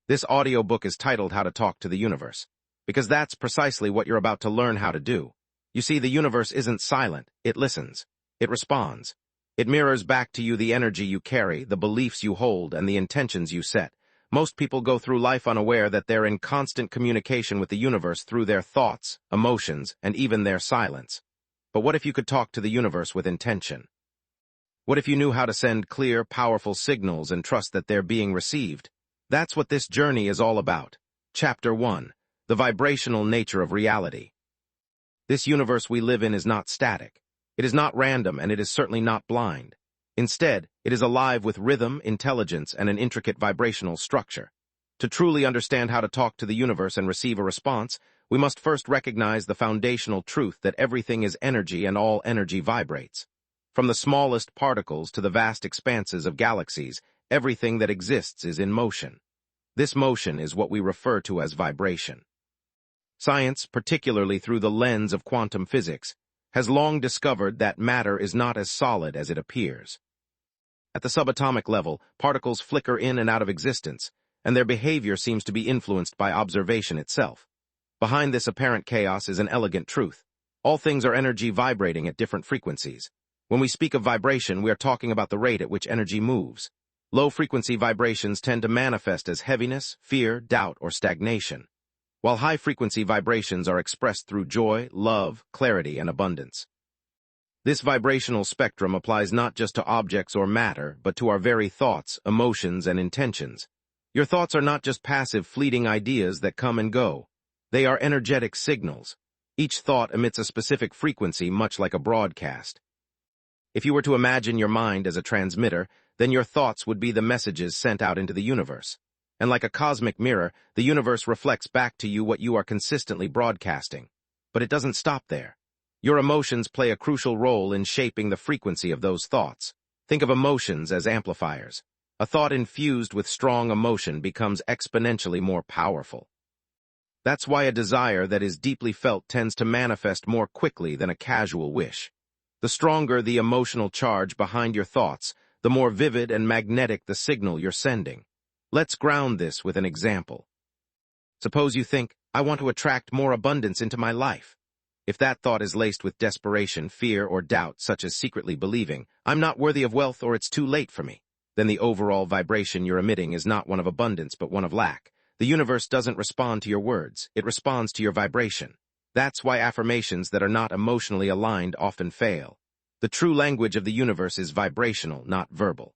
This audiobook is titled How to Talk to the Universe, because that's precisely what you're about to learn how to do. You see, the universe isn't silent, it listens. It responds. It mirrors back to you the energy you carry, the beliefs you hold, and the intentions you set. Most people go through life unaware that they're in constant communication with the universe through their thoughts, emotions, and even their silence. But what if you could talk to the universe with intention? What if you knew how to send clear, powerful signals and trust that they're being received? That's what this journey is all about. Chapter 1. The vibrational nature of reality. This universe we live in is not static. It is not random, and it is certainly not blind. Instead, it is alive with rhythm, intelligence, and an intricate vibrational structure. To truly understand how to talk to the universe and receive a response, we must first recognize the foundational truth that everything is energy and all energy vibrates. From the smallest particles to the vast expanses of galaxies, everything that exists is in motion. This motion is what we refer to as vibration. Science, particularly through the lens of quantum physics, has long discovered that matter is not as solid as it appears. At the subatomic level, particles flicker in and out of existence, and their behavior seems to be influenced by observation itself. Behind this apparent chaos is an elegant truth. All things are energy vibrating at different frequencies. When we speak of vibration, we are talking about the rate at which energy moves. Low-frequency vibrations tend to manifest as heaviness, fear, doubt, or stagnation, while high-frequency vibrations are expressed through joy, love, clarity, and abundance. This vibrational spectrum applies not just to objects or matter, but to our very thoughts, emotions, and intentions. Your thoughts are not just passive, fleeting ideas that come and go. They are energetic signals. Each thought emits a specific frequency, much like a broadcast. If you were to imagine your mind as a transmitter, then your thoughts would be the messages sent out into the universe. And like a cosmic mirror, the universe reflects back to you what you are consistently broadcasting. But it doesn't stop there. Your emotions play a crucial role in shaping the frequency of those thoughts. Think of emotions as amplifiers. A thought infused with strong emotion becomes exponentially more powerful. That's why a desire that is deeply felt tends to manifest more quickly than a casual wish. The stronger the emotional charge behind your thoughts, the more vivid and magnetic the signal you're sending. Let's ground this with an example. Suppose you think, I want to attract more abundance into my life. If that thought is laced with desperation, fear, or doubt, such as secretly believing, I'm not worthy of wealth or it's too late for me, then the overall vibration you're emitting is not one of abundance but one of lack. The universe doesn't respond to your words, it responds to your vibration. That's why affirmations that are not emotionally aligned often fail. The true language of the universe is vibrational, not verbal.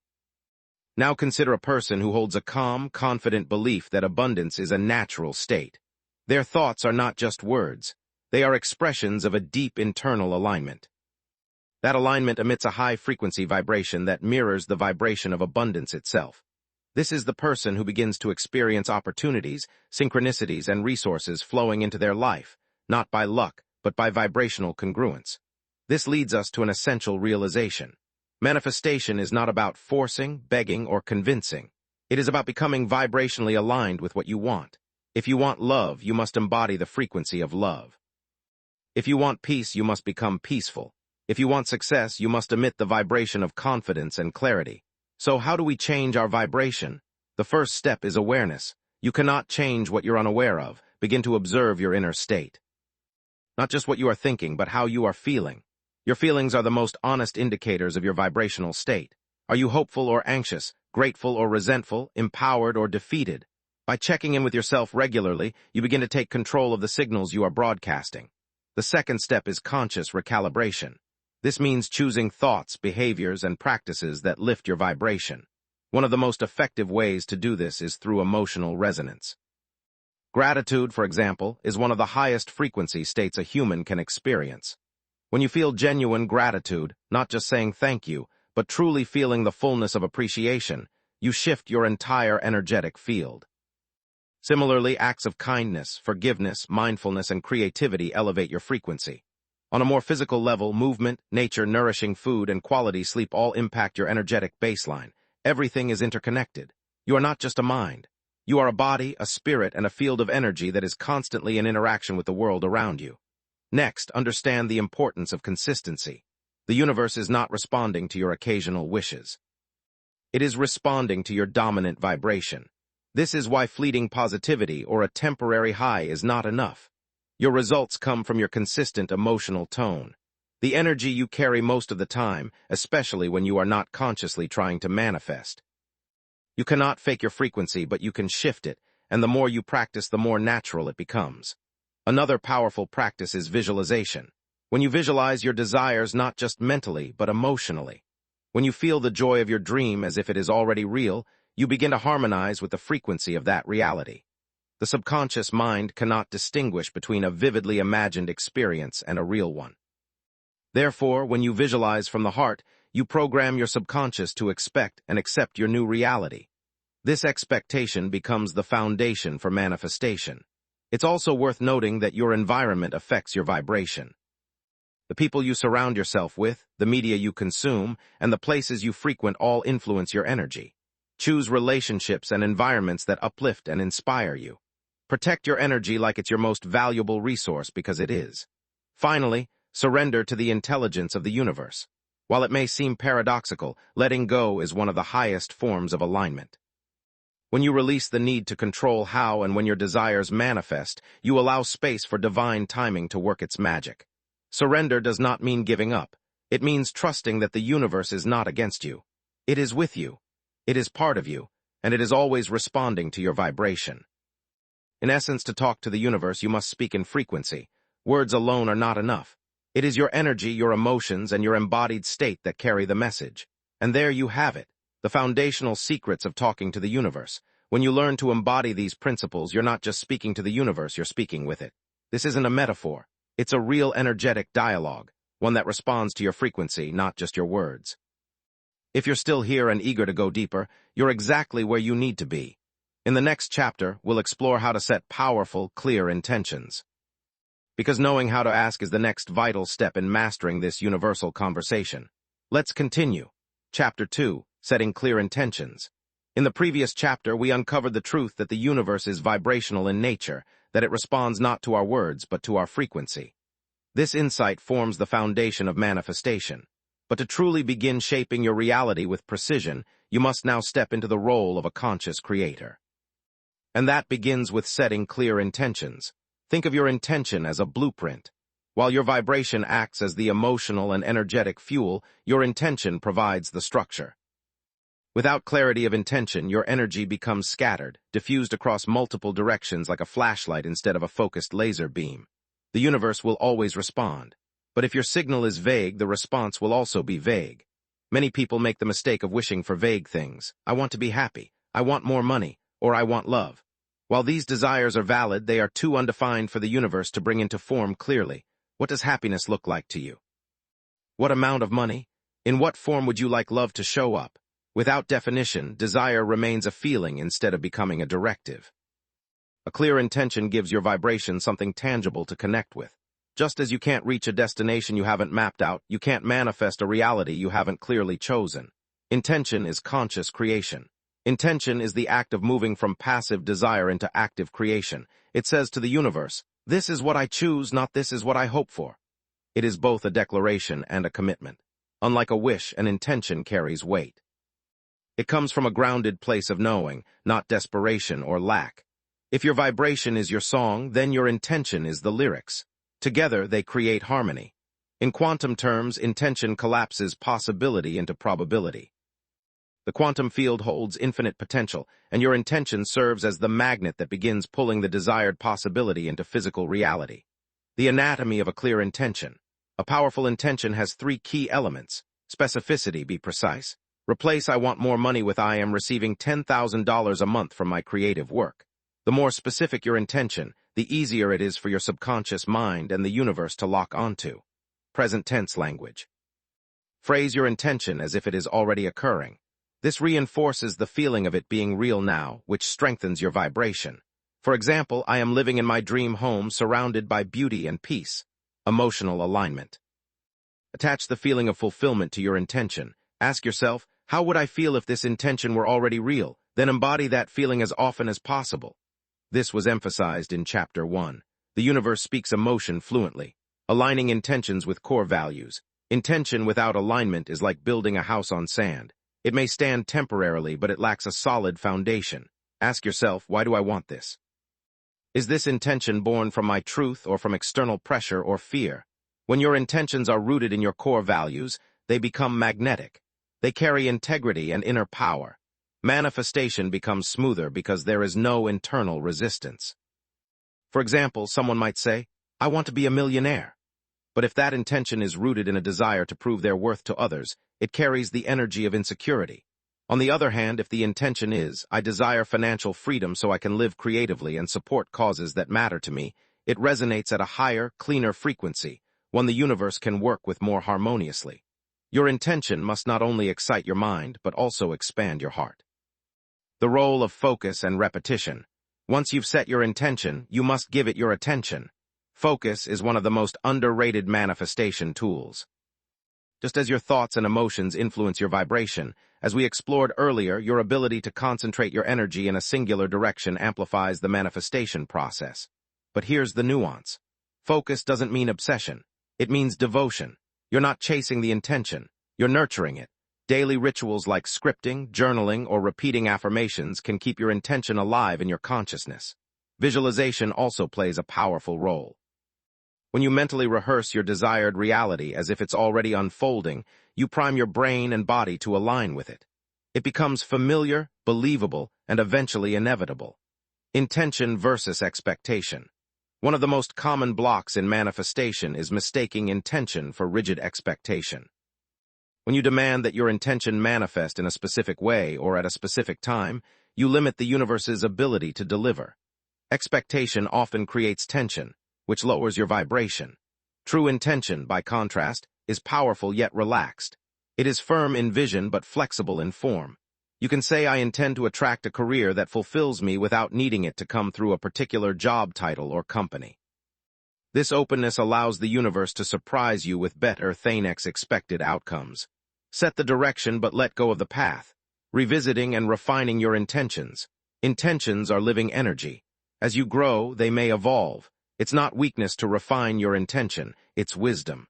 Now consider a person who holds a calm, confident belief that abundance is a natural state. Their thoughts are not just words. They are expressions of a deep internal alignment. That alignment emits a high-frequency vibration that mirrors the vibration of abundance itself. This is the person who begins to experience opportunities, synchronicities, and resources flowing into their life, not by luck, but by vibrational congruence. This leads us to an essential realization. Manifestation is not about forcing, begging, or convincing. It is about becoming vibrationally aligned with what you want. If you want love, you must embody the frequency of love. If you want peace, you must become peaceful. If you want success, you must emit the vibration of confidence and clarity. So how do we change our vibration? The first step is awareness. You cannot change what you're unaware of. Begin to observe your inner state. Not just what you are thinking, but how you are feeling. Your feelings are the most honest indicators of your vibrational state. Are you hopeful or anxious, grateful or resentful, empowered or defeated? By checking in with yourself regularly, you begin to take control of the signals you are broadcasting. The second step is conscious recalibration. This means choosing thoughts, behaviors, and practices that lift your vibration. One of the most effective ways to do this is through emotional resonance. Gratitude, for example, is one of the highest frequency states a human can experience. When you feel genuine gratitude, not just saying thank you, but truly feeling the fullness of appreciation, you shift your entire energetic field. Similarly, acts of kindness, forgiveness, mindfulness, and creativity elevate your frequency. On a more physical level, movement, nature, nourishing food, and quality sleep all impact your energetic baseline. Everything is interconnected. You are not just a mind. You are a body, a spirit, and a field of energy that is constantly in interaction with the world around you. Next, understand the importance of consistency. The universe is not responding to your occasional wishes. It is responding to your dominant vibration. This is why fleeting positivity or a temporary high is not enough. Your results come from your consistent emotional tone, the energy you carry most of the time, especially when you are not consciously trying to manifest. You cannot fake your frequency, but you can shift it, and the more you practice, the more natural it becomes. Another powerful practice is visualization. When you visualize your desires not just mentally, but emotionally. When you feel the joy of your dream as if it is already real, you begin to harmonize with the frequency of that reality. The subconscious mind cannot distinguish between a vividly imagined experience and a real one. Therefore, when you visualize from the heart, you program your subconscious to expect and accept your new reality. This expectation becomes the foundation for manifestation. It's also worth noting that your environment affects your vibration. The people you surround yourself with, the media you consume, and the places you frequent all influence your energy. Choose relationships and environments that uplift and inspire you. Protect your energy like it's your most valuable resource, because it is. Finally, surrender to the intelligence of the universe. While it may seem paradoxical, letting go is one of the highest forms of alignment. When you release the need to control how and when your desires manifest, you allow space for divine timing to work its magic. Surrender does not mean giving up. It means trusting that the universe is not against you. It is with you. It is part of you, and it is always responding to your vibration. In essence, to talk to the universe, you must speak in frequency. Words alone are not enough. It is your energy, your emotions, and your embodied state that carry the message. And there you have it, the foundational secrets of talking to the universe. When you learn to embody these principles, you're not just speaking to the universe, you're speaking with it. This isn't a metaphor. It's a real energetic dialogue, one that responds to your frequency, not just your words. If you're still here and eager to go deeper, you're exactly where you need to be. In the next chapter, we'll explore how to set powerful, clear intentions. Because knowing how to ask is the next vital step in mastering this universal conversation. Let's continue. Chapter 2, Setting Clear Intentions. In the previous chapter, we uncovered the truth that the universe is vibrational in nature, that it responds not to our words, but to our frequency. This insight forms the foundation of manifestation. But to truly begin shaping your reality with precision, you must now step into the role of a conscious creator. And that begins with setting clear intentions. Think of your intention as a blueprint. While your vibration acts as the emotional and energetic fuel, your intention provides the structure. Without clarity of intention, your energy becomes scattered, diffused across multiple directions like a flashlight instead of a focused laser beam. The universe will always respond. But if your signal is vague, the response will also be vague. Many people make the mistake of wishing for vague things. I want to be happy. I want more money. Or I want love. While these desires are valid, they are too undefined for the universe to bring into form clearly. What does happiness look like to you? What amount of money? In what form would you like love to show up? Without definition, desire remains a feeling instead of becoming a directive. A clear intention gives your vibration something tangible to connect with. Just as you can't reach a destination you haven't mapped out, you can't manifest a reality you haven't clearly chosen. Intention is conscious creation. Intention is the act of moving from passive desire into active creation. It says to the universe, this is what I choose, not this is what I hope for. It is both a declaration and a commitment. Unlike a wish, an intention carries weight. It comes from a grounded place of knowing, not desperation or lack. If your vibration is your song, then your intention is the lyrics. Together, they create harmony. In quantum terms, intention collapses possibility into probability. The quantum field holds infinite potential, and your intention serves as the magnet that begins pulling the desired possibility into physical reality. The anatomy of a clear intention. A powerful intention has 3 key elements. Specificity, be precise. Replace I want more money with I am receiving $10,000 a month from my creative work. The more specific your intention, the easier it is for your subconscious mind and the universe to lock onto. Present tense language. Phrase your intention as if it is already occurring. This reinforces the feeling of it being real now, which strengthens your vibration. For example, I am living in my dream home surrounded by beauty and peace. Emotional alignment. Attach the feeling of fulfillment to your intention. Ask yourself, how would I feel if this intention were already real? Then embody that feeling as often as possible. This was emphasized in Chapter 1. The universe speaks emotion fluently, aligning intentions with core values. Intention without alignment is like building a house on sand. It may stand temporarily, but it lacks a solid foundation. Ask yourself, why do I want this? Is this intention born from my truth or from external pressure or fear? When your intentions are rooted in your core values, they become magnetic. They carry integrity and inner power. Manifestation becomes smoother because there is no internal resistance. For example, someone might say, I want to be a millionaire. But if that intention is rooted in a desire to prove their worth to others, it carries the energy of insecurity. On the other hand, if the intention is, I desire financial freedom so I can live creatively and support causes that matter to me, it resonates at a higher, cleaner frequency, one the universe can work with more harmoniously. Your intention must not only excite your mind, but also expand your heart. The role of focus and repetition. Once you've set your intention, you must give it your attention. Focus is one of the most underrated manifestation tools. Just as your thoughts and emotions influence your vibration, as we explored earlier, your ability to concentrate your energy in a singular direction amplifies the manifestation process. But here's the nuance. Focus doesn't mean obsession. It means devotion. You're not chasing the intention. You're nurturing it. Daily rituals like scripting, journaling, or repeating affirmations can keep your intention alive in your consciousness. Visualization also plays a powerful role. When you mentally rehearse your desired reality as if it's already unfolding, you prime your brain and body to align with it. It becomes familiar, believable, and eventually inevitable. Intention versus expectation. One of the most common blocks in manifestation is mistaking intention for rigid expectation. When you demand that your intention manifest in a specific way or at a specific time, you limit the universe's ability to deliver. Expectation often creates tension, which lowers your vibration. True intention, by contrast, is powerful yet relaxed. It is firm in vision but flexible in form. You can say, I intend to attract a career that fulfills me without needing it to come through a particular job title or company. This openness allows the universe to surprise you with better than expected outcomes. Set the direction but let go of the path, revisiting and refining your intentions. Intentions are living energy. As you grow, they may evolve. It's not weakness to refine your intention, it's wisdom.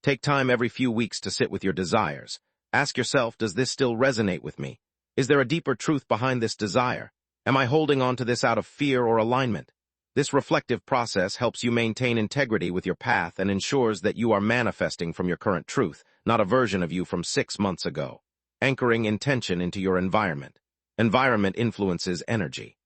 Take time every few weeks to sit with your desires. Ask yourself, does this still resonate with me? Is there a deeper truth behind this desire? Am I holding on to this out of fear or alignment? This reflective process helps you maintain integrity with your path and ensures that you are manifesting from your current truth, not a version of you from 6 months ago. Anchoring intention into your environment. Environment influences energy.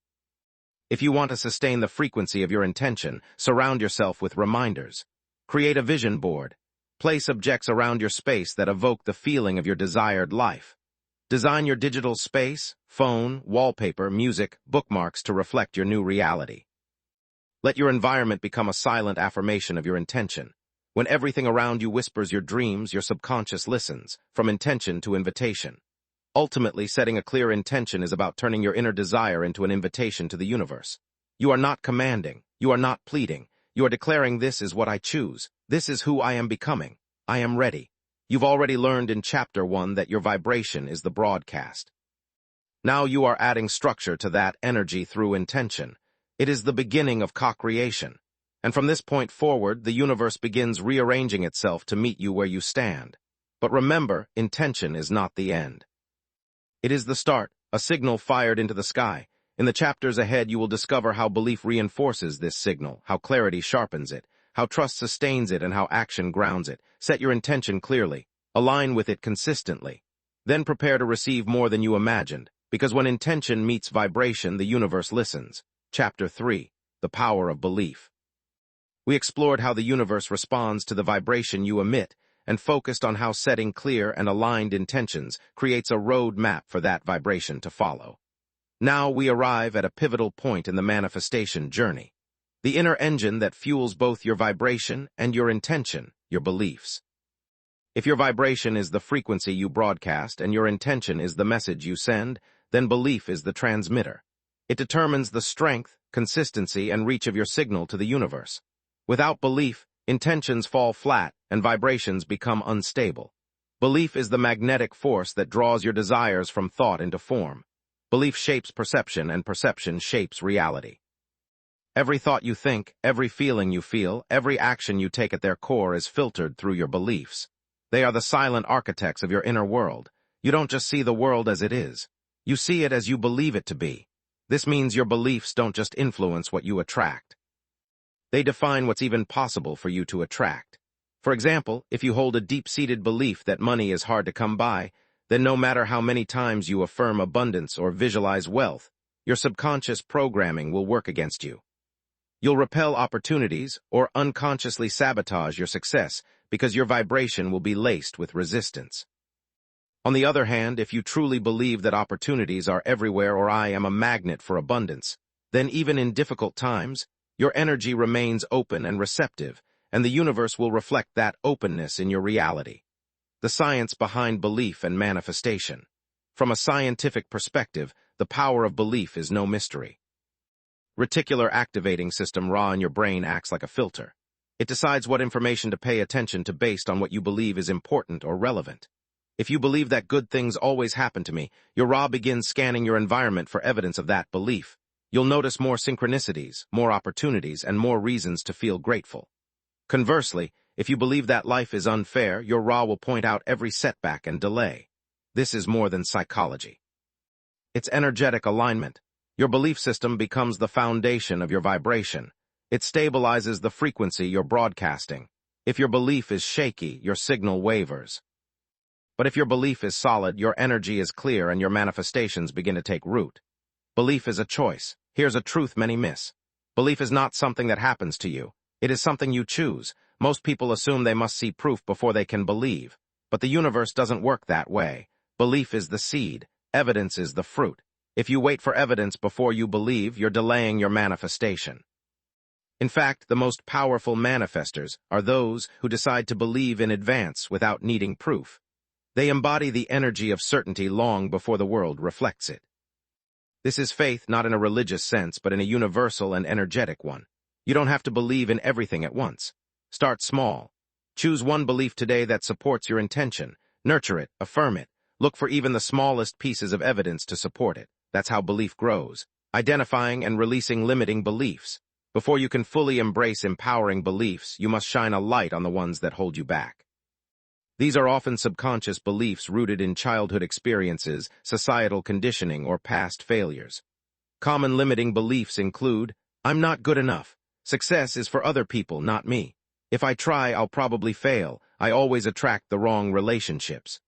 If you want to sustain the frequency of your intention, surround yourself with reminders. Create a vision board. Place objects around your space that evoke the feeling of your desired life. Design your digital space, phone, wallpaper, music, bookmarks to reflect your new reality. Let your environment become a silent affirmation of your intention. When everything around you whispers your dreams, your subconscious listens, from intention to invitation. Ultimately, setting a clear intention is about turning your inner desire into an invitation to the universe. You are not commanding. You are not pleading. You are declaring, this is what I choose. This is who I am becoming. I am ready. You've already learned in Chapter 1 that your vibration is the broadcast. Now you are adding structure to that energy through intention. It is the beginning of co-creation. And from this point forward, the universe begins rearranging itself to meet you where you stand. But remember, intention is not the end. It is the start, a signal fired into the sky. In the chapters ahead, you will discover how belief reinforces this signal, how clarity sharpens it, how trust sustains it, and how action grounds it. Set your intention clearly. Align with it consistently. Then prepare to receive more than you imagined, because when intention meets vibration, the universe listens. Chapter 3, The Power of Belief. We explored how the universe responds to the vibration you emit, and focused on how setting clear and aligned intentions creates a road map for that vibration to follow. Now we arrive at a pivotal point in the manifestation journey, the inner engine that fuels both your vibration and your intention, your beliefs. If your vibration is the frequency you broadcast and your intention is the message you send, then belief is the transmitter. It determines the strength, consistency, and reach of your signal to the universe. Without belief, intentions fall flat and vibrations become unstable. Belief is the magnetic force that draws your desires from thought into form. Belief shapes perception, and perception shapes reality. Every thought you think, every feeling you feel, every action you take at their core is filtered through your beliefs. They are the silent architects of your inner world. You don't just see the world as it is. You see it as you believe it to be. This means your beliefs don't just influence what you attract. They define what's even possible for you to attract. For example, if you hold a deep-seated belief that money is hard to come by, then no matter how many times you affirm abundance or visualize wealth, your subconscious programming will work against you. You'll repel opportunities or unconsciously sabotage your success because your vibration will be laced with resistance. On the other hand, if you truly believe that opportunities are everywhere or I am a magnet for abundance, then even in difficult times, your energy remains open and receptive, and the universe will reflect that openness in your reality. The science behind belief and manifestation. From a scientific perspective, the power of belief is no mystery. Reticular activating system RA in your brain acts like a filter. It decides what information to pay attention to based on what you believe is important or relevant. If you believe that good things always happen to me, your RA begins scanning your environment for evidence of that belief. You'll notice more synchronicities, more opportunities, and more reasons to feel grateful. Conversely, if you believe that life is unfair, your RA will point out every setback and delay. This is more than psychology. It's energetic alignment. Your belief system becomes the foundation of your vibration. It stabilizes the frequency you're broadcasting. If your belief is shaky, your signal wavers. But if your belief is solid, your energy is clear and your manifestations begin to take root. Belief is a choice. Here's a truth many miss. Belief is not something that happens to you. It is something you choose. Most people assume they must see proof before they can believe. But the universe doesn't work that way. Belief is the seed. Evidence is the fruit. If you wait for evidence before you believe, you're delaying your manifestation. In fact, the most powerful manifestors are those who decide to believe in advance without needing proof. They embody the energy of certainty long before the world reflects it. This is faith not in a religious sense, but in a universal and energetic one. You don't have to believe in everything at once. Start small. Choose one belief today that supports your intention. Nurture it, affirm it. Look for even the smallest pieces of evidence to support it. That's how belief grows. Identifying and releasing limiting beliefs. Before you can fully embrace empowering beliefs, you must shine a light on the ones that hold you back. These are often subconscious beliefs rooted in childhood experiences, societal conditioning, or past failures. Common limiting beliefs include, I'm not good enough. Success is for other people, not me. If I try, I'll probably fail. I always attract the wrong relationships.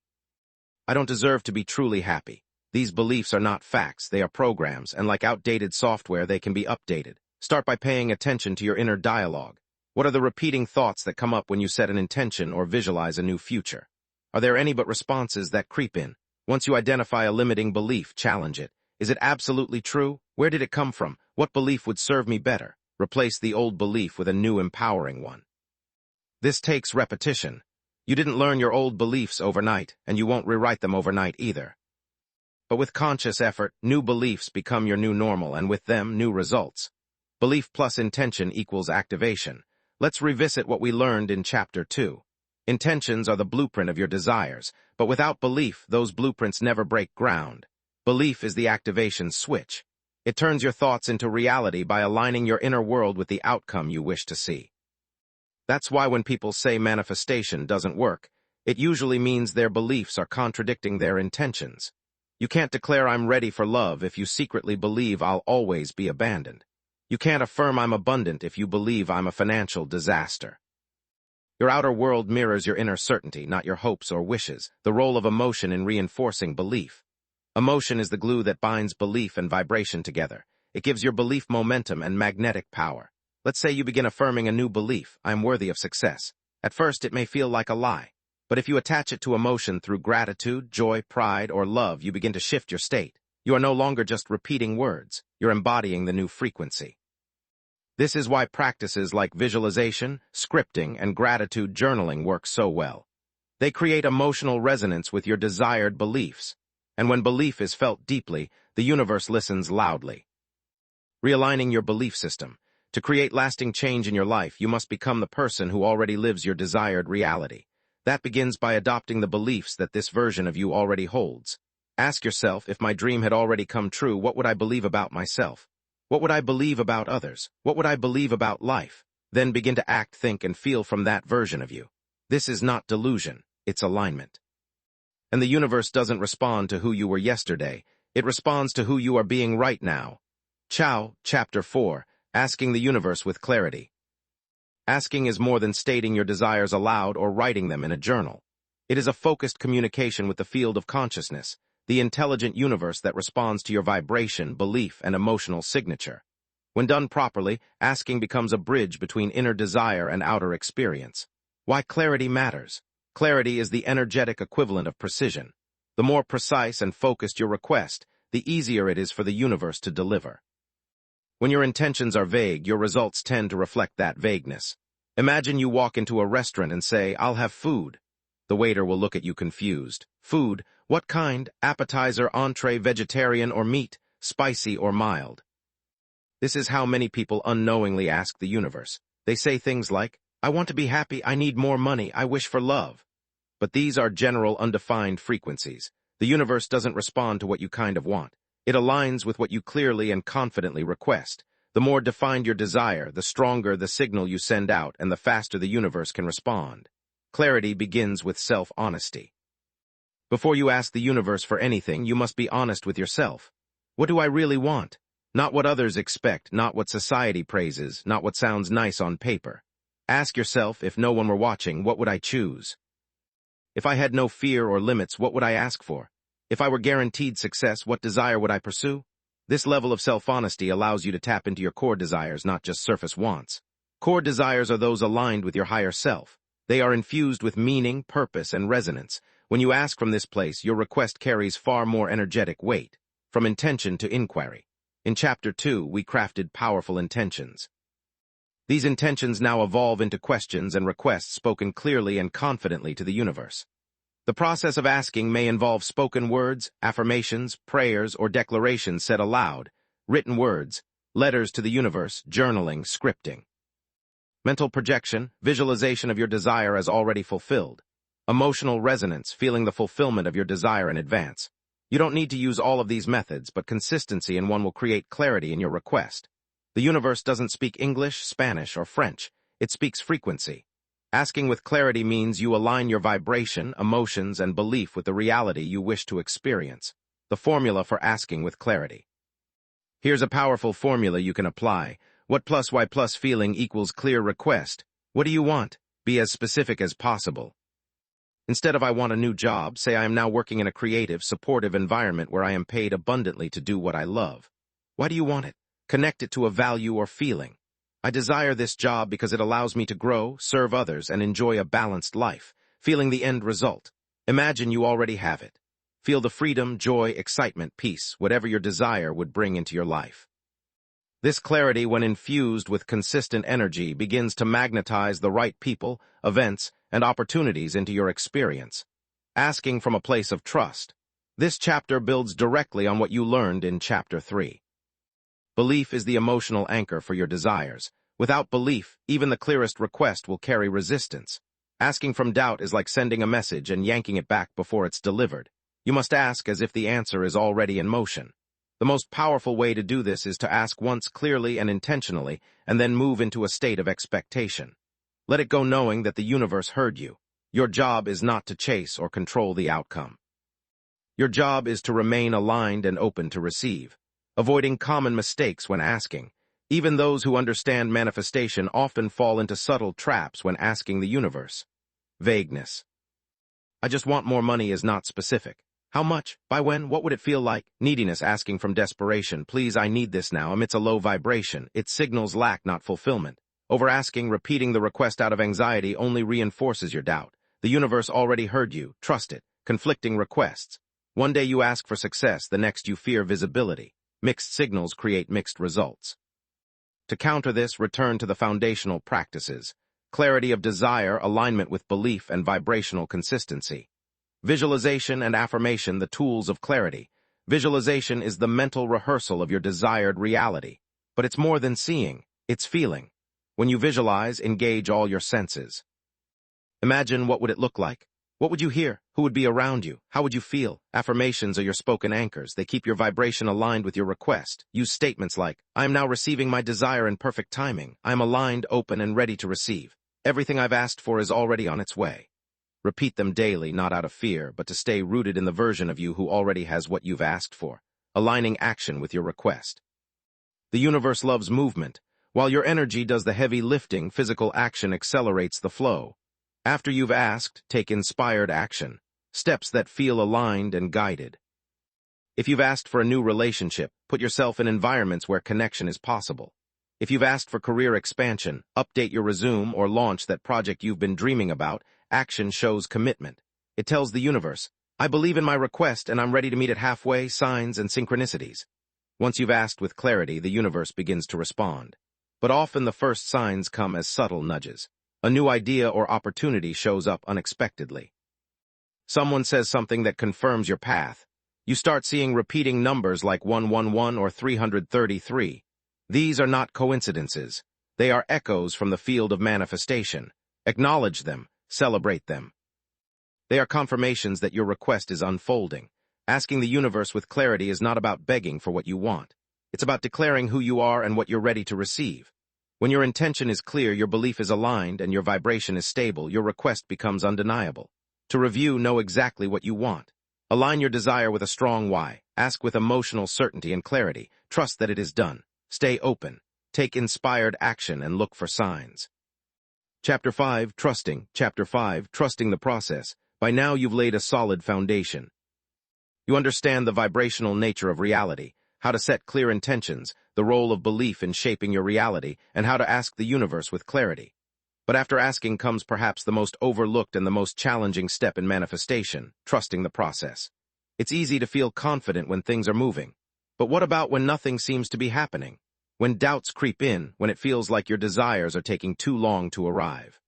I don't deserve to be truly happy. These beliefs are not facts, they are programs, and like outdated software, they can be updated. Start by paying attention to your inner dialogue. What are the repeating thoughts that come up when you set an intention or visualize a new future? Are there any but responses that creep in? Once you identify a limiting belief, challenge it. Is it absolutely true? Where did it come from? What belief would serve me better? Replace the old belief with a new empowering one. This takes repetition. You didn't learn your old beliefs overnight, and you won't rewrite them overnight either. But with conscious effort, new beliefs become your new normal, and with them, new results. Belief plus intention equals activation. Let's revisit what we learned in Chapter 2. Intentions are the blueprint of your desires, but without belief, those blueprints never break ground. Belief is the activation switch. It turns your thoughts into reality by aligning your inner world with the outcome you wish to see. That's why when people say manifestation doesn't work, it usually means their beliefs are contradicting their intentions. You can't declare I'm ready for love if you secretly believe I'll always be abandoned. You can't affirm I'm abundant if you believe I'm a financial disaster. Your outer world mirrors your inner certainty, not your hopes or wishes. The role of emotion in reinforcing belief. Emotion is the glue that binds belief and vibration together. It gives your belief momentum and magnetic power. Let's say you begin affirming a new belief, I'm worthy of success. At first, it may feel like a lie. But if you attach it to emotion through gratitude, joy, pride, or love, you begin to shift your state. You are no longer just repeating words. You're embodying the new frequency. This is why practices like visualization, scripting, and gratitude journaling work so well. They create emotional resonance with your desired beliefs. And when belief is felt deeply, the universe listens loudly. Realigning your belief system. To create lasting change in your life, you must become the person who already lives your desired reality. That begins by adopting the beliefs that this version of you already holds. Ask yourself, if my dream had already come true, what would I believe about myself? What would I believe about others? What would I believe about life? Then begin to act, think, and feel from that version of you. This is not delusion, it's alignment. And the universe doesn't respond to who you were yesterday. It responds to who you are being right now. Chapter 4, Asking the Universe with Clarity. Asking is more than stating your desires aloud or writing them in a journal. It is a focused communication with the field of consciousness, the intelligent universe that responds to your vibration, belief, and emotional signature. When done properly, asking becomes a bridge between inner desire and outer experience. Why clarity matters. Clarity is the energetic equivalent of precision. The more precise and focused your request, the easier it is for the universe to deliver. When your intentions are vague, your results tend to reflect that vagueness. Imagine you walk into a restaurant and say, "I'll have food." The waiter will look at you confused. Food? What kind? Appetizer, entree, vegetarian or meat? Spicy or mild? This is how many people unknowingly ask the universe. They say things like, "I want to be happy, I need more money, I wish for love." But these are general, undefined frequencies. The universe doesn't respond to what you kind of want. It aligns with what you clearly and confidently request. The more defined your desire, the stronger the signal you send out, and the faster the universe can respond. Clarity begins with self-honesty. Before you ask the universe for anything, you must be honest with yourself. What do I really want? Not what others expect, not what society praises, not what sounds nice on paper. Ask yourself, if no one were watching, what would I choose? If I had no fear or limits, what would I ask for? If I were guaranteed success, what desire would I pursue? This level of self-honesty allows you to tap into your core desires, not just surface wants. Core desires are those aligned with your higher self. They are infused with meaning, purpose, and resonance. When you ask from this place, your request carries far more energetic weight, from intention to inquiry. In Chapter 2, we crafted powerful intentions. These intentions now evolve into questions and requests spoken clearly and confidently to the universe. The process of asking may involve spoken words, affirmations, prayers, or declarations said aloud, written words, letters to the universe, journaling, scripting. Mental projection, visualization of your desire as already fulfilled. Emotional resonance, feeling the fulfillment of your desire in advance. You don't need to use all of these methods, but consistency in one will create clarity in your request. The universe doesn't speak English, Spanish, or French. It speaks frequency. Asking with clarity means you align your vibration, emotions, and belief with the reality you wish to experience. The formula for asking with clarity. Here's a powerful formula you can apply. What plus Y plus feeling equals clear request. What do you want? Be as specific as possible. Instead of "I want a new job," say "I am now working in a creative, supportive environment where I am paid abundantly to do what I love." Why do you want it? Connect it to a value or feeling. "I desire this job because it allows me to grow, serve others, and enjoy a balanced life." Feeling the end result. Imagine you already have it. Feel the freedom, joy, excitement, peace, whatever your desire would bring into your life. This clarity, when infused with consistent energy, begins to magnetize the right people, events, and opportunities into your experience. Asking from a place of trust. This chapter builds directly on what you learned in Chapter 3. Belief is the emotional anchor for your desires. Without belief, even the clearest request will carry resistance. Asking from doubt is like sending a message and yanking it back before it's delivered. You must ask as if the answer is already in motion. The most powerful way to do this is to ask once clearly and intentionally, and then move into a state of expectation. Let it go knowing that the universe heard you. Your job is not to chase or control the outcome. Your job is to remain aligned and open to receive. Avoiding common mistakes when asking. Even those who understand manifestation often fall into subtle traps when asking the universe. Vagueness. "I just want more money" is not specific. How much? By when? What would it feel like? Neediness, asking from desperation. "Please, I need this now," emits a low vibration. It signals lack, not fulfillment. Over-asking, repeating the request out of anxiety, only reinforces your doubt. The universe already heard you. Trust it. Conflicting requests. One day you ask for success, the next you fear visibility. Mixed signals create mixed results. To counter this, return to the foundational practices. Clarity of desire, alignment with belief, and vibrational consistency. Visualization and affirmation, the tools of clarity. Visualization is the mental rehearsal of your desired reality. But it's more than seeing, it's feeling. When you visualize, engage all your senses. Imagine, what would it look like? What would you hear? Who would be around you? How would you feel? Affirmations are your spoken anchors. They keep your vibration aligned with your request. Use statements like, "I am now receiving my desire in perfect timing. I am aligned, open, and ready to receive. Everything I've asked for is already on its way." Repeat them daily, not out of fear, but to stay rooted in the version of you who already has what you've asked for, aligning action with your request. The universe loves movement. While your energy does the heavy lifting, physical action accelerates the flow. After you've asked, take inspired action. Steps that feel aligned and guided. If you've asked for a new relationship, put yourself in environments where connection is possible. If you've asked for career expansion, update your resume or launch that project you've been dreaming about. Action shows commitment. It tells the universe, I believe in my request and I'm ready to meet it halfway, signs and synchronicities. Once you've asked with clarity, the universe begins to respond. But often the first signs come as subtle nudges. A new idea or opportunity shows up unexpectedly. Someone says something that confirms your path. You start seeing repeating numbers like 111 or 333. These are not coincidences. They are echoes from the field of manifestation. Acknowledge them, celebrate them. They are confirmations that your request is unfolding. Asking the universe with clarity is not about begging for what you want. It's about declaring who you are and what you're ready to receive. When your intention is clear, your belief is aligned, and your vibration is stable, your request becomes undeniable. To review, know exactly what you want. Align your desire with a strong why. Ask with emotional certainty and clarity. Trust that it is done. Stay open. Take inspired action and look for signs. Chapter 5, Trusting. Chapter 5, Trusting the Process. By now you've laid a solid foundation. You understand the vibrational nature of reality, how to set clear intentions, the role of belief in shaping your reality, and how to ask the universe with clarity. But after asking comes perhaps the most overlooked and the most challenging step in manifestation, trusting the process. It's easy to feel confident when things are moving. But what about when nothing seems to be happening? When doubts creep in, when it feels like your desires are taking too long to arrive?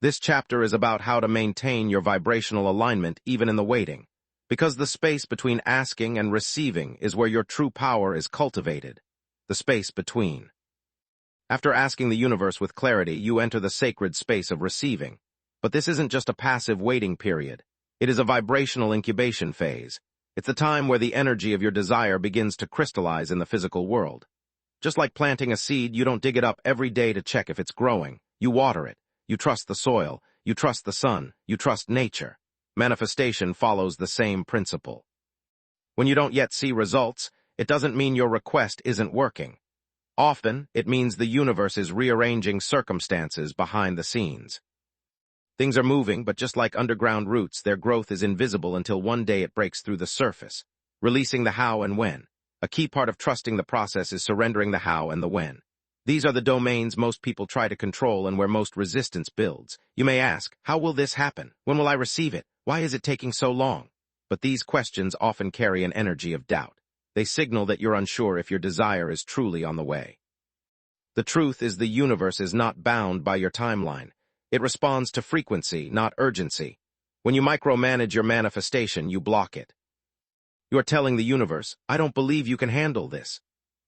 This chapter is about how to maintain your vibrational alignment even in the waiting, because the space between asking and receiving is where your true power is cultivated, the space between. After asking the universe with clarity, you enter the sacred space of receiving. But this isn't just a passive waiting period. It is a vibrational incubation phase. It's the time where the energy of your desire begins to crystallize in the physical world. Just like planting a seed, you don't dig it up every day to check if it's growing. You water it. You trust the soil. You trust the sun. You trust nature. Manifestation follows the same principle. When you don't yet see results, it doesn't mean your request isn't working. Often, it means the universe is rearranging circumstances behind the scenes. Things are moving, but just like underground roots, their growth is invisible until one day it breaks through the surface, releasing the how and when. A key part of trusting the process is surrendering the how and the when. These are the domains most people try to control and where most resistance builds. You may ask, how will this happen? When will I receive it? Why is it taking so long? But these questions often carry an energy of doubt. They signal that you're unsure if your desire is truly on the way. The truth is the universe is not bound by your timeline. It responds to frequency, not urgency. When you micromanage your manifestation, you block it. You are telling the universe, I don't believe you can handle this.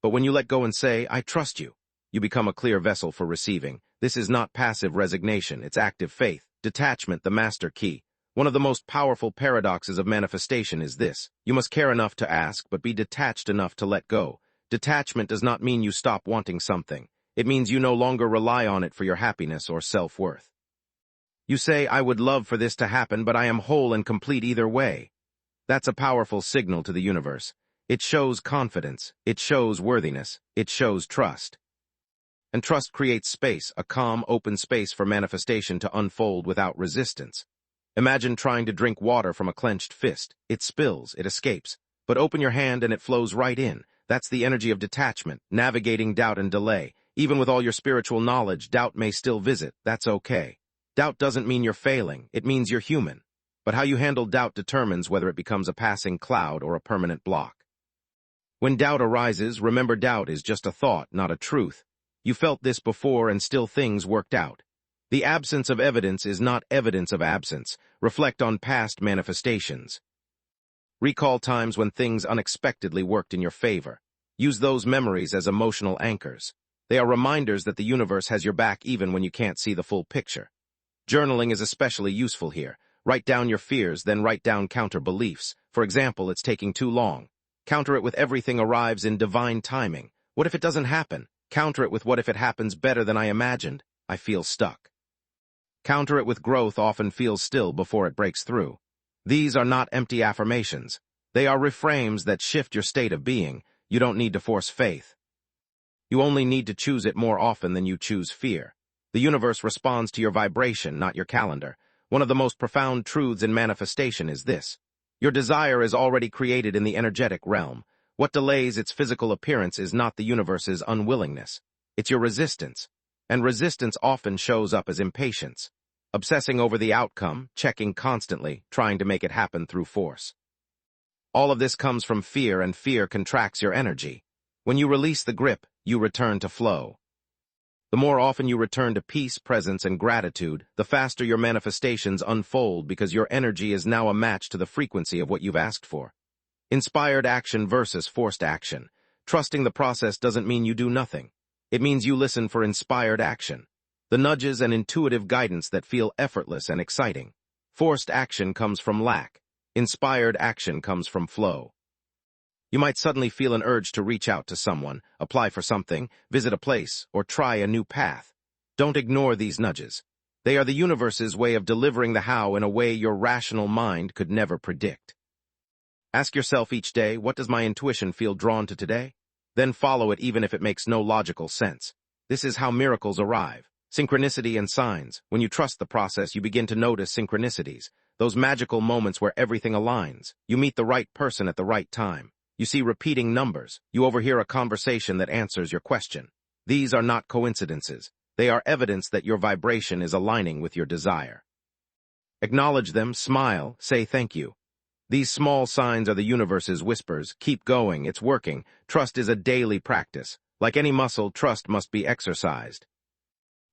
But when you let go and say, I trust you, you become a clear vessel for receiving. This is not passive resignation, it's active faith. Detachment, the master key. One of the most powerful paradoxes of manifestation is this. You must care enough to ask, but be detached enough to let go. Detachment does not mean you stop wanting something. It means you no longer rely on it for your happiness or self-worth. You say, I would love for this to happen, but I am whole and complete either way. That's a powerful signal to the universe. It shows confidence. It shows worthiness. It shows trust. And trust creates space, a calm, open space for manifestation to unfold without resistance. Imagine trying to drink water from a clenched fist. It spills, it escapes. But open your hand and it flows right in. That's the energy of detachment, navigating doubt and delay. Even with all your spiritual knowledge, doubt may still visit. That's okay. Doubt doesn't mean you're failing. It means you're human. But how you handle doubt determines whether it becomes a passing cloud or a permanent block. When doubt arises, remember doubt is just a thought, not a truth. You felt this before and still things worked out. The absence of evidence is not evidence of absence. Reflect on past manifestations. Recall times when things unexpectedly worked in your favor. Use those memories as emotional anchors. They are reminders that the universe has your back even when you can't see the full picture. Journaling is especially useful here. Write down your fears, then write down counter beliefs. For example, it's taking too long. Counter it with everything arrives in divine timing. What if it doesn't happen? Counter it with what if it happens better than I imagined? I feel stuck. Counter it with growth often feels still before it breaks through. These are not empty affirmations. They are reframes that shift your state of being. You don't need to force faith. You only need to choose it more often than you choose fear. The universe responds to your vibration, not your calendar. One of the most profound truths in manifestation is this. Your desire is already created in the energetic realm. What delays its physical appearance is not the universe's unwillingness. It's your resistance. And resistance often shows up as impatience. Obsessing over the outcome, checking constantly, trying to make it happen through force. All of this comes from fear, and fear contracts your energy. When you release the grip, you return to flow. The more often you return to peace, presence, and gratitude, the faster your manifestations unfold because your energy is now a match to the frequency of what you've asked for. Inspired action versus forced action. Trusting the process doesn't mean you do nothing. It means you listen for inspired action. The nudges and intuitive guidance that feel effortless and exciting. Forced action comes from lack. Inspired action comes from flow. You might suddenly feel an urge to reach out to someone, apply for something, visit a place, or try a new path. Don't ignore these nudges. They are the universe's way of delivering the how in a way your rational mind could never predict. Ask yourself each day, what does my intuition feel drawn to today? Then follow it even if it makes no logical sense. This is how miracles arrive. Synchronicity and signs. When you trust the process, you begin to notice synchronicities. Those magical moments where everything aligns. You meet the right person at the right time. You see repeating numbers. You overhear a conversation that answers your question. These are not coincidences. They are evidence that your vibration is aligning with your desire. Acknowledge them, smile, say thank you. These small signs are the universe's whispers. Keep going, it's working. Trust is a daily practice. Like any muscle, trust must be exercised.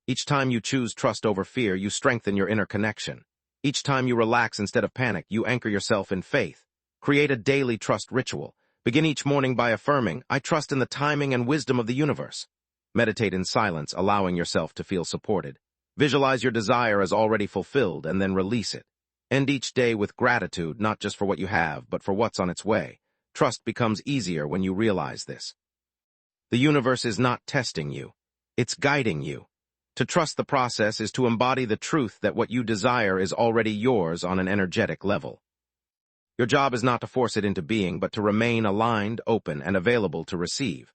Each time you choose trust over fear, you strengthen your inner connection. Each time you relax instead of panic, you anchor yourself in faith. Create a daily trust ritual. Begin each morning by affirming, I trust in the timing and wisdom of the universe. Meditate in silence, allowing yourself to feel supported. Visualize your desire as already fulfilled and then release it. End each day with gratitude, not just for what you have, but for what's on its way. Trust becomes easier when you realize this. The universe is not testing you. It's guiding you. To trust the process is to embody the truth that what you desire is already yours on an energetic level. Your job is not to force it into being, but to remain aligned, open, and available to receive.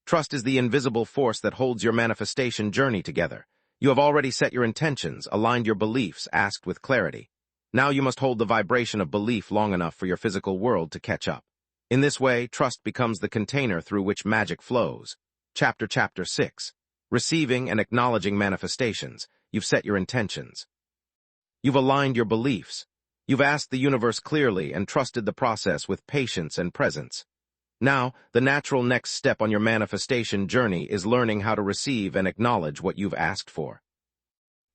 Trust is the invisible force that holds your manifestation journey together. You have already set your intentions, aligned your beliefs, asked with clarity. Now you must hold the vibration of belief long enough for your physical world to catch up. In this way, trust becomes the container through which magic flows. Chapter 6. Receiving and acknowledging manifestations. You've set your intentions. You've aligned your beliefs. You've asked the universe clearly and trusted the process with patience and presence. Now, the natural next step on your manifestation journey is learning how to receive and acknowledge what you've asked for.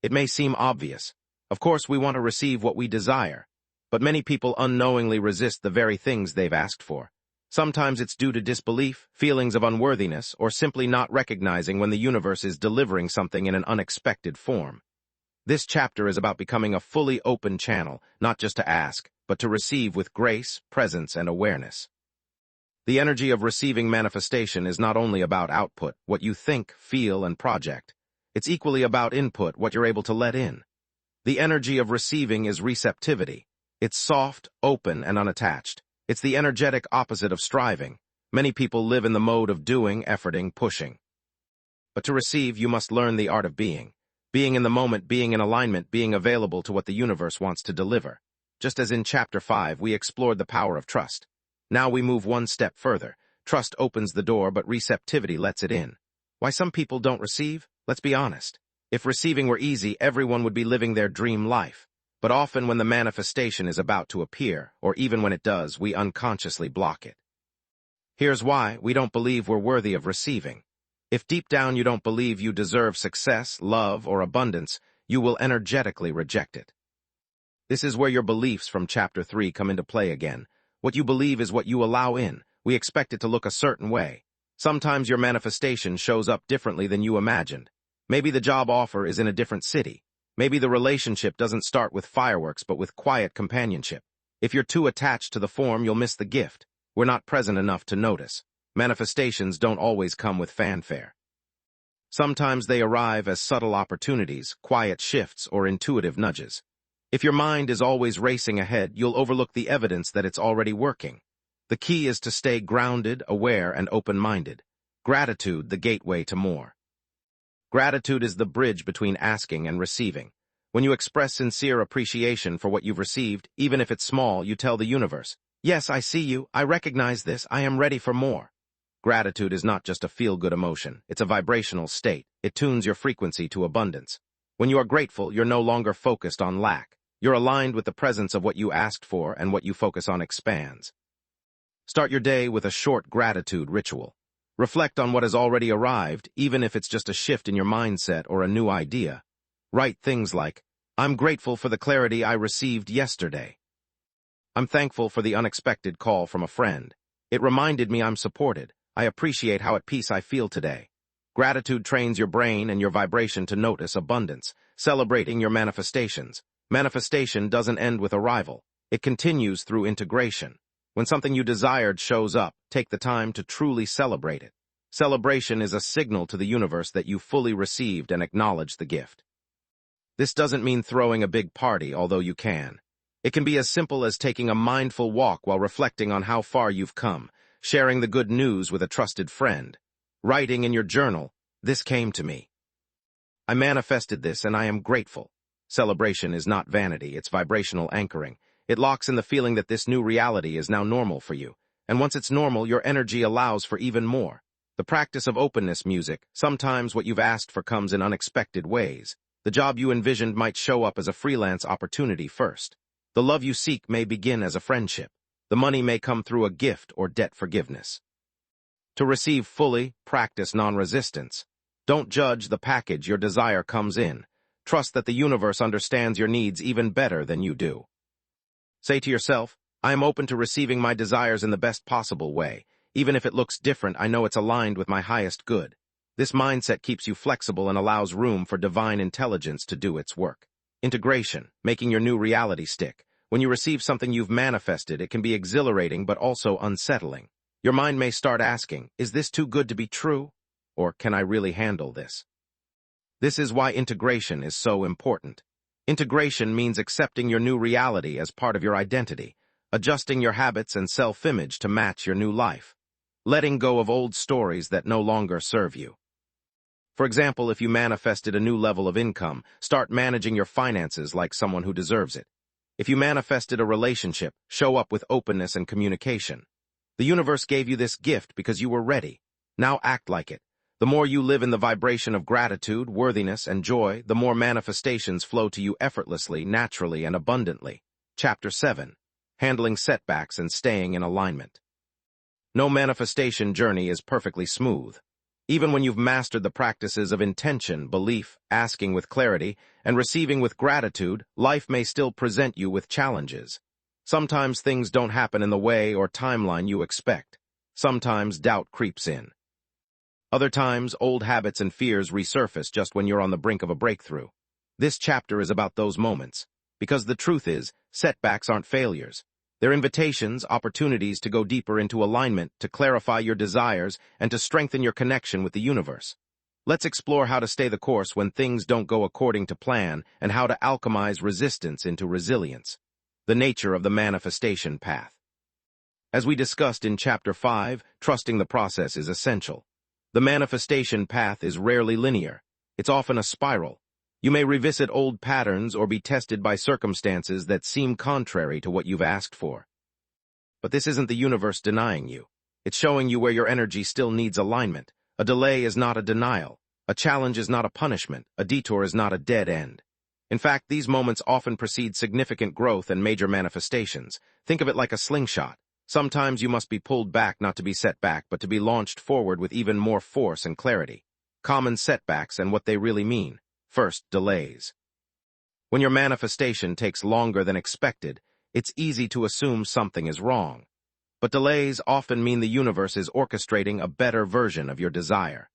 It may seem obvious. Of course, we want to receive what we desire, but many people unknowingly resist the very things they've asked for. Sometimes it's due to disbelief, feelings of unworthiness, or simply not recognizing when the universe is delivering something in an unexpected form. This chapter is about becoming a fully open channel, not just to ask, but to receive with grace, presence, and awareness. The energy of receiving manifestation is not only about output, what you think, feel, and project. It's equally about input, what you're able to let in. The energy of receiving is receptivity. It's soft, open, and unattached. It's the energetic opposite of striving. Many people live in the mode of doing, efforting, pushing. But to receive, you must learn the art of being. Being in the moment, being in alignment, being available to what the universe wants to deliver. Just as in Chapter 5, we explored the power of trust. Now we move one step further. Trust opens the door, but receptivity lets it in. Why some people don't receive? Let's be honest. If receiving were easy, everyone would be living their dream life. But often when the manifestation is about to appear, or even when it does, we unconsciously block it. Here's why: we don't believe we're worthy of receiving. If deep down you don't believe you deserve success, love, or abundance, you will energetically reject it. This is where your beliefs from Chapter 3 come into play again. What you believe is what you allow in. We expect it to look a certain way. Sometimes your manifestation shows up differently than you imagined. Maybe the job offer is in a different city. Maybe the relationship doesn't start with fireworks but with quiet companionship. If you're too attached to the form, you'll miss the gift. We're not present enough to notice. Manifestations don't always come with fanfare. Sometimes they arrive as subtle opportunities, quiet shifts, or intuitive nudges. If your mind is always racing ahead, you'll overlook the evidence that it's already working. The key is to stay grounded, aware, and open-minded. Gratitude, the gateway to more. Gratitude is the bridge between asking and receiving. When you express sincere appreciation for what you've received, even if it's small, you tell the universe, "Yes, I see you, I recognize this, I am ready for more." Gratitude is not just a feel-good emotion, it's a vibrational state. It tunes your frequency to abundance. When you are grateful, you're no longer focused on lack. You're aligned with the presence of what you asked for, and what you focus on expands. Start your day with a short gratitude ritual. Reflect on what has already arrived, even if it's just a shift in your mindset or a new idea. Write things like, "I'm grateful for the clarity I received yesterday. I'm thankful for the unexpected call from a friend. It reminded me I'm supported. I appreciate how at peace I feel today." Gratitude trains your brain and your vibration to notice abundance, celebrating your manifestations. Manifestation doesn't end with arrival. It continues through integration. When something you desired shows up, take the time to truly celebrate it. Celebration is a signal to the universe that you fully received and acknowledged the gift. This doesn't mean throwing a big party, although you can. It can be as simple as taking a mindful walk while reflecting on how far you've come, sharing the good news with a trusted friend, writing in your journal, "This came to me. I manifested this and I am grateful." Celebration is not vanity, it's vibrational anchoring. It locks in the feeling that this new reality is now normal for you. And once it's normal, your energy allows for even more. The practice of openness music. Sometimes what you've asked for comes in unexpected ways. The job you envisioned might show up as a freelance opportunity first. The love you seek may begin as a friendship. The money may come through a gift or debt forgiveness. To receive fully, practice non-resistance. Don't judge the package your desire comes in. Trust that the universe understands your needs even better than you do. Say to yourself, "I am open to receiving my desires in the best possible way. Even if it looks different, I know it's aligned with my highest good." This mindset keeps you flexible and allows room for divine intelligence to do its work. Integration, making your new reality stick. When you receive something you've manifested, it can be exhilarating but also unsettling. Your mind may start asking, "Is this too good to be true?" Or, "Can I really handle this?" This is why integration is so important. Integration means accepting your new reality as part of your identity, adjusting your habits and self-image to match your new life, letting go of old stories that no longer serve you. For example, if you manifested a new level of income, start managing your finances like someone who deserves it. If you manifested a relationship, show up with openness and communication. The universe gave you this gift because you were ready. Now act like it. The more you live in the vibration of gratitude, worthiness, and joy, the more manifestations flow to you effortlessly, naturally, and abundantly. Chapter 7. Handling Setbacks and Staying in Alignment. No manifestation journey is perfectly smooth. Even when you've mastered the practices of intention, belief, asking with clarity, and receiving with gratitude, life may still present you with challenges. Sometimes things don't happen in the way or timeline you expect. Sometimes doubt creeps in. Other times, old habits and fears resurface just when you're on the brink of a breakthrough. This chapter is about those moments, because the truth is, setbacks aren't failures. They're invitations, opportunities to go deeper into alignment, to clarify your desires, and to strengthen your connection with the universe. Let's explore how to stay the course when things don't go according to plan, and how to alchemize resistance into resilience. The nature of the manifestation path. As we discussed in Chapter 5, trusting the process is essential. The manifestation path is rarely linear. It's often a spiral. You may revisit old patterns or be tested by circumstances that seem contrary to what you've asked for. But this isn't the universe denying you. It's showing you where your energy still needs alignment. A delay is not a denial. A challenge is not a punishment. A detour is not a dead end. In fact, these moments often precede significant growth and major manifestations. Think of it like a slingshot. Sometimes you must be pulled back not to be set back, but to be launched forward with even more force and clarity. Common setbacks and what they really mean. First, delays. When your manifestation takes longer than expected, it's easy to assume something is wrong. But delays often mean the universe is orchestrating a better version of your desire.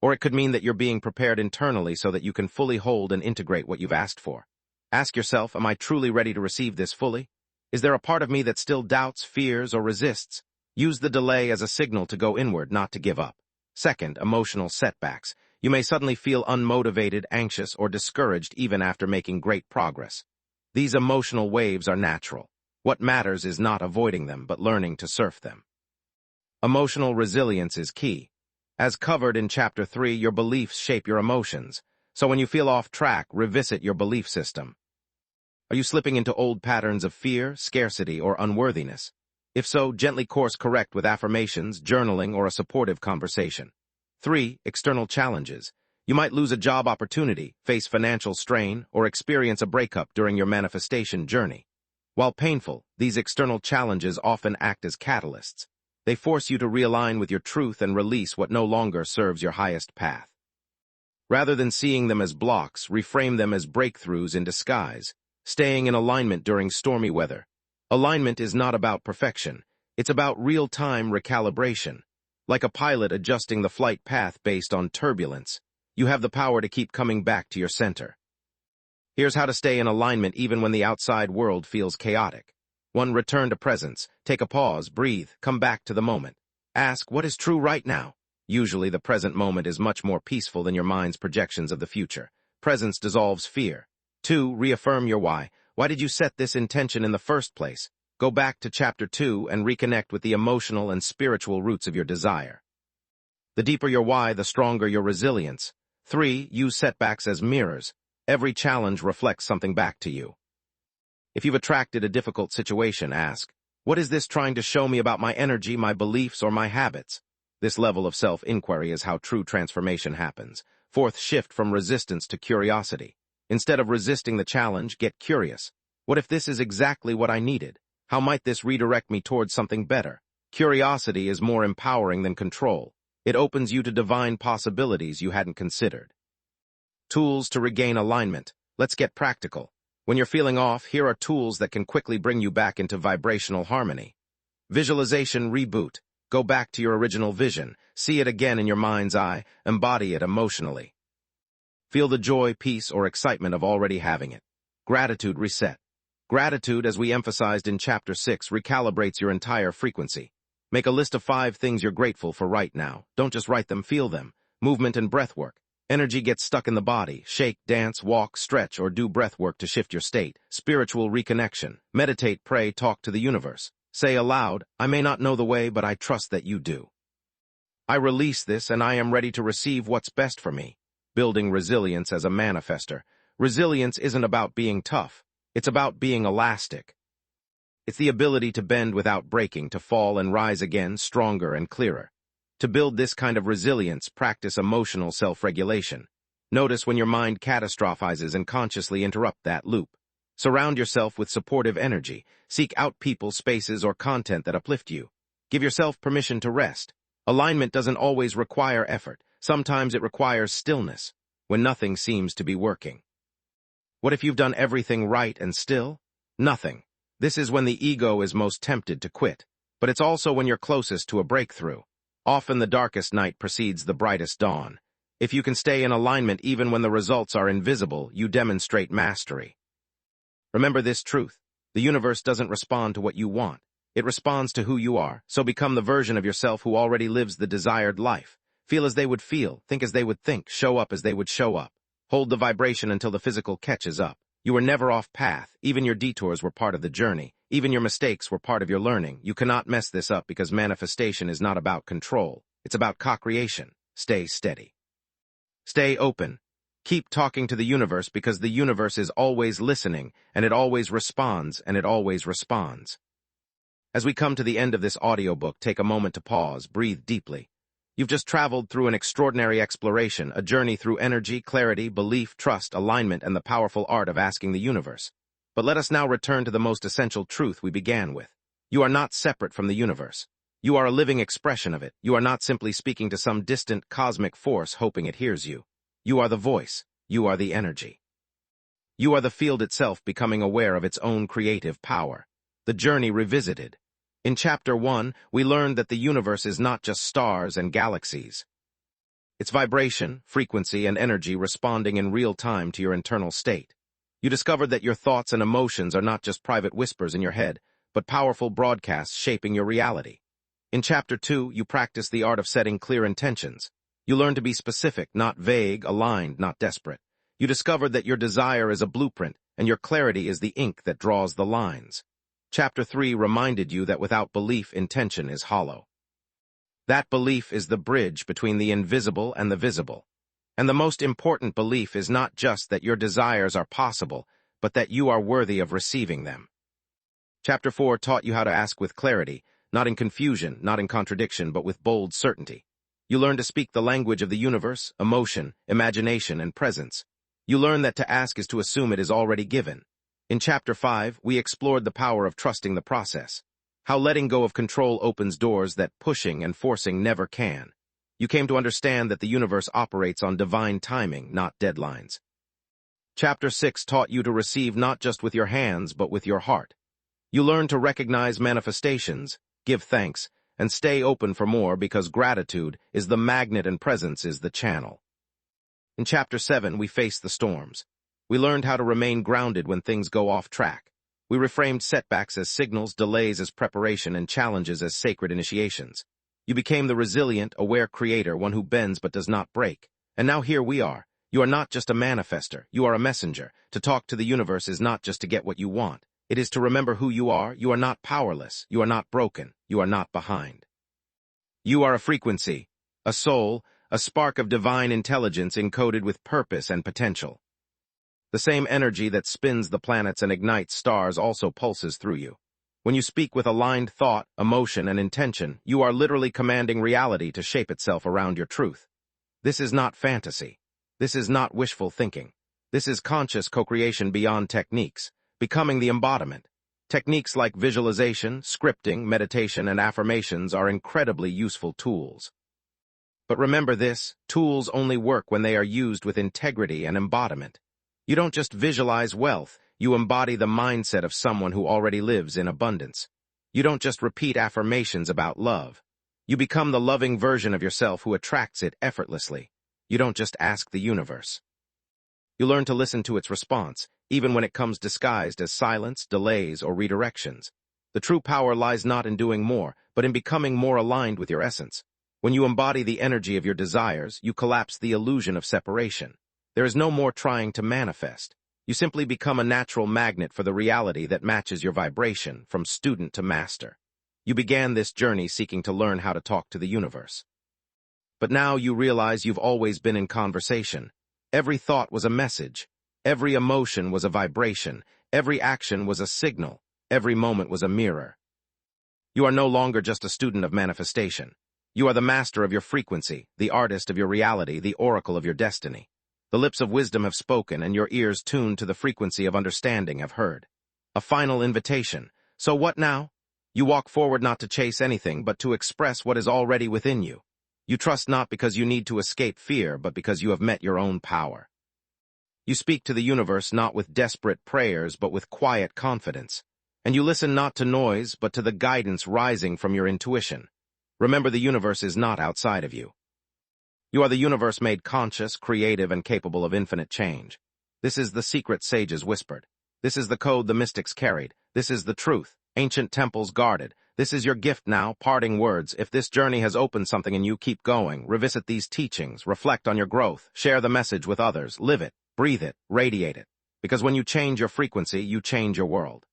Or it could mean that you're being prepared internally so that you can fully hold and integrate what you've asked for. Ask yourself, am I truly ready to receive this fully? Is there a part of me that still doubts, fears, or resists? Use the delay as a signal to go inward, not to give up. Second, emotional setbacks. You may suddenly feel unmotivated, anxious, or discouraged even after making great progress. These emotional waves are natural. What matters is not avoiding them, but learning to surf them. Emotional resilience is key. As covered in Chapter 3, your beliefs shape your emotions. So when you feel off track, revisit your belief system. Are you slipping into old patterns of fear, scarcity, or unworthiness? If so, gently course correct with affirmations, journaling, or a supportive conversation. 3. External challenges. You might lose a job opportunity, face financial strain, or experience a breakup during your manifestation journey. While painful, these external challenges often act as catalysts. They force you to realign with your truth and release what no longer serves your highest path. Rather than seeing them as blocks, reframe them as breakthroughs in disguise. Staying in alignment during stormy weather. Alignment is not about perfection. It's about real-time recalibration. Like a pilot adjusting the flight path based on turbulence, you have the power to keep coming back to your center. Here's how to stay in alignment even when the outside world feels chaotic. 1. Return to presence. Take a pause, breathe, come back to the moment. Ask, what is true right now? Usually the present moment is much more peaceful than your mind's projections of the future. Presence dissolves fear. 2. Reaffirm your why. Why did you set this intention in the first place? Go back to Chapter 2 and reconnect with the emotional and spiritual roots of your desire. The deeper your why, the stronger your resilience. 3. Use setbacks as mirrors. Every challenge reflects something back to you. If you've attracted a difficult situation, ask, what is this trying to show me about my energy, my beliefs, or my habits? This level of self-inquiry is how true transformation happens. 4th, shift from resistance to curiosity. Instead of resisting the challenge, get curious. What if this is exactly what I needed? How might this redirect me towards something better? Curiosity is more empowering than control. It opens you to divine possibilities you hadn't considered. Tools to regain alignment. Let's get practical. When you're feeling off, here are tools that can quickly bring you back into vibrational harmony. Visualization reboot. Go back to your original vision. See it again in your mind's eye. Embody it emotionally. Feel the joy, peace, or excitement of already having it. Gratitude reset. Gratitude, as we emphasized in Chapter 6, recalibrates your entire frequency. Make a list of 5 things you're grateful for right now. Don't just write them, feel them. Movement and breath work. Energy gets stuck in the body. Shake, dance, walk, stretch, or do breath work to shift your state. Spiritual reconnection. Meditate, pray, talk to the universe. Say aloud, I may not know the way, but I trust that you do. I release this and I am ready to receive what's best for me. Building resilience as a manifester. Resilience isn't about being tough. It's about being elastic. It's the ability to bend without breaking, to fall and rise again, stronger and clearer. To build this kind of resilience, practice emotional self-regulation. Notice when your mind catastrophizes and consciously interrupt that loop. Surround yourself with supportive energy. Seek out people, spaces, or content that uplift you. Give yourself permission to rest. Alignment doesn't always require effort. Sometimes it requires stillness, when nothing seems to be working. What if you've done everything right and still? Nothing. This is when the ego is most tempted to quit, but it's also when you're closest to a breakthrough. Often the darkest night precedes the brightest dawn. If you can stay in alignment even when the results are invisible, you demonstrate mastery. Remember this truth. The universe doesn't respond to what you want. It responds to who you are, so become the version of yourself who already lives the desired life. Feel as they would feel, think as they would think, show up as they would show up. Hold the vibration until the physical catches up. You were never off path. Even your detours were part of the journey. Even your mistakes were part of your learning. You cannot mess this up because manifestation is not about control. It's about co-creation. Stay steady. Stay open. Keep talking to the universe because the universe is always listening, and it always responds, and it always responds. As we come to the end of this audiobook, take a moment to pause, breathe deeply. You've just traveled through an extraordinary exploration, a journey through energy, clarity, belief, trust, alignment, and the powerful art of asking the universe. But let us now return to the most essential truth we began with. You are not separate from the universe. You are a living expression of it. You are not simply speaking to some distant cosmic force hoping it hears you. You are the voice. You are the energy. You are the field itself becoming aware of its own creative power. The journey revisited. In Chapter 1, we learned that the universe is not just stars and galaxies. It's vibration, frequency, and energy responding in real time to your internal state. You discovered that your thoughts and emotions are not just private whispers in your head, but powerful broadcasts shaping your reality. In Chapter 2, you practiced the art of setting clear intentions. You learned to be specific, not vague, aligned, not desperate. You discovered that your desire is a blueprint, and your clarity is the ink that draws the lines. Chapter 3 reminded you that without belief, intention is hollow. That belief is the bridge between the invisible and the visible. And the most important belief is not just that your desires are possible, but that you are worthy of receiving them. Chapter 4 taught you how to ask with clarity, not in confusion, not in contradiction, but with bold certainty. You learn to speak the language of the universe, emotion, imagination, and presence. You learn that to ask is to assume it is already given. In Chapter 5, we explored the power of trusting the process, how letting go of control opens doors that pushing and forcing never can. You came to understand that the universe operates on divine timing, not deadlines. Chapter 6 taught you to receive not just with your hands, but with your heart. You learned to recognize manifestations, give thanks, and stay open for more because gratitude is the magnet and presence is the channel. In Chapter 7, we faced the storms. We learned how to remain grounded when things go off track. We reframed setbacks as signals, delays as preparation, and challenges as sacred initiations. You became the resilient, aware creator, one who bends but does not break. And now here we are. You are not just a manifester, you are a messenger. To talk to the universe is not just to get what you want. It is to remember who you are. You are not powerless. You are not broken. You are not behind. You are a frequency, a soul, a spark of divine intelligence encoded with purpose and potential. The same energy that spins the planets and ignites stars also pulses through you. When you speak with aligned thought, emotion, and intention, you are literally commanding reality to shape itself around your truth. This is not fantasy. This is not wishful thinking. This is conscious co-creation beyond techniques, becoming the embodiment. Techniques like visualization, scripting, meditation, and affirmations are incredibly useful tools. But remember this, tools only work when they are used with integrity and embodiment. You don't just visualize wealth, you embody the mindset of someone who already lives in abundance. You don't just repeat affirmations about love. You become the loving version of yourself who attracts it effortlessly. You don't just ask the universe. You learn to listen to its response, even when it comes disguised as silence, delays, or redirections. The true power lies not in doing more, but in becoming more aligned with your essence. When you embody the energy of your desires, you collapse the illusion of separation. There is no more trying to manifest. You simply become a natural magnet for the reality that matches your vibration, from student to master. You began this journey seeking to learn how to talk to the universe. But now you realize you've always been in conversation. Every thought was a message. Every emotion was a vibration. Every action was a signal. Every moment was a mirror. You are no longer just a student of manifestation. You are the master of your frequency, the artist of your reality, the oracle of your destiny. The lips of wisdom have spoken, and your ears tuned to the frequency of understanding have heard. A final invitation. So what now? You walk forward not to chase anything, but to express what is already within you. You trust not because you need to escape fear, but because you have met your own power. You speak to the universe not with desperate prayers, but with quiet confidence. And you listen not to noise, but to the guidance rising from your intuition. Remember, the universe is not outside of you. You are the universe made conscious, creative, and capable of infinite change. This is the secret sages whispered. This is the code the mystics carried. This is the truth, ancient temples guarded. This is your gift now, parting words. If this journey has opened something in you, keep going. Revisit these teachings, reflect on your growth, share the message with others, live it, breathe it, radiate it. Because when you change your frequency, you change your world.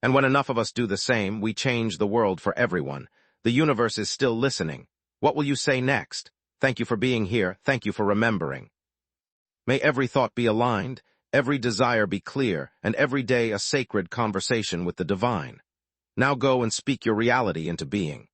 And when enough of us do the same, we change the world for everyone. The universe is still listening. What will you say next? Thank you for being here. Thank you for remembering. May every thought be aligned, every desire be clear, and every day a sacred conversation with the divine. Now go and speak your reality into being.